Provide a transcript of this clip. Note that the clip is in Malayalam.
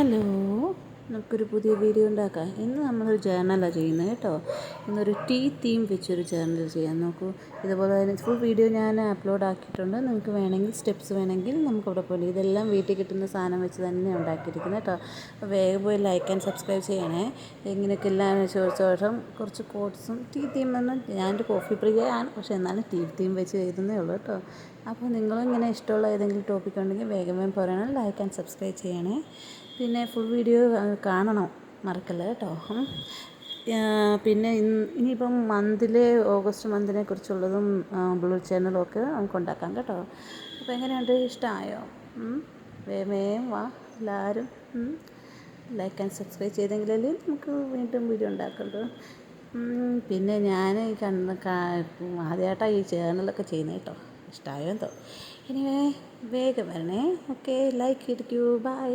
ഹലോ, നമുക്കൊരു പുതിയ വീഡിയോ ഉണ്ടാക്കാം. ഇന്ന് നമ്മളൊരു ജേർണലാണ് ചെയ്യുന്നത് കേട്ടോ. ഇന്നൊരു തീം വെച്ചൊരു ജേർണൽ ചെയ്യാൻ നോക്കൂ. ഇതുപോലെ തന്നെ ഫുൾ വീഡിയോ ഞാൻ അപ്ലോഡ് ആക്കിയിട്ടുണ്ട്. നിങ്ങൾക്ക് വേണമെങ്കിൽ സ്റ്റെപ്സ് വേണമെങ്കിൽ നമുക്കവിടെ പോയി ഇതെല്ലാം വീട്ടിൽ കിട്ടുന്ന സാധനം വെച്ച് തന്നെ ഉണ്ടാക്കിയിരിക്കുന്നത് കേട്ടോ. അപ്പോൾ വേഗം പോയി ലൈക്ക് ആൻഡ് സബ്സ്ക്രൈബ് ചെയ്യണേ. ഇങ്ങനെയൊക്കെ എല്ലാം ശേഷം കുറച്ച് കോട്ട്സും തീം എന്ന് ഞാനൊരു കോഫി പ്രിയയാണ്, പക്ഷേ എന്നാലും തീം വെച്ച് എഴുതുന്നേ ഉള്ളൂ കേട്ടോ. അപ്പോൾ നിങ്ങളും ഇങ്ങനെ ഇഷ്ടമുള്ള ഏതെങ്കിലും ടോപ്പിക് ഉണ്ടെങ്കിൽ വേഗം പറയണം, ലൈക്ക് ആൻഡ് സബ്സ്ക്രൈബ് ചെയ്യണേ. പിന്നെ ഫുൾ വീഡിയോ കാണണം, മറക്കല്ല കേട്ടോ. പിന്നെ ഇനിയിപ്പം ഓഗസ്റ്റ് മന്തിനെ കുറിച്ചുള്ളതും ബ്ലൂ ചാനലും ഒക്കെ നമുക്ക് ഉണ്ടാക്കാം കേട്ടോ. അപ്പോൾ എങ്ങനെയുണ്ട്, ഇഷ്ടമായോ? വേഗം വാ എല്ലാവരും. ലൈക്ക് ആൻഡ് സബ്സ്ക്രൈബ് ചെയ്തെങ്കിലല്ലേ നമുക്ക് വീണ്ടും വീഡിയോ ഉണ്ടാക്കുള്ളൂ. പിന്നെ ഞാൻ ആദ്യമായിട്ടാണ് ഈ ചാനലൊക്കെ ചെയ്യുന്നത് കേട്ടോ. ഇഷ്ടമായോ എന്തോ. ഇനി വേഗം വരണേ. ഓക്കെ, ലൈക്ക് ഇടിക്കൂ. ബൈ.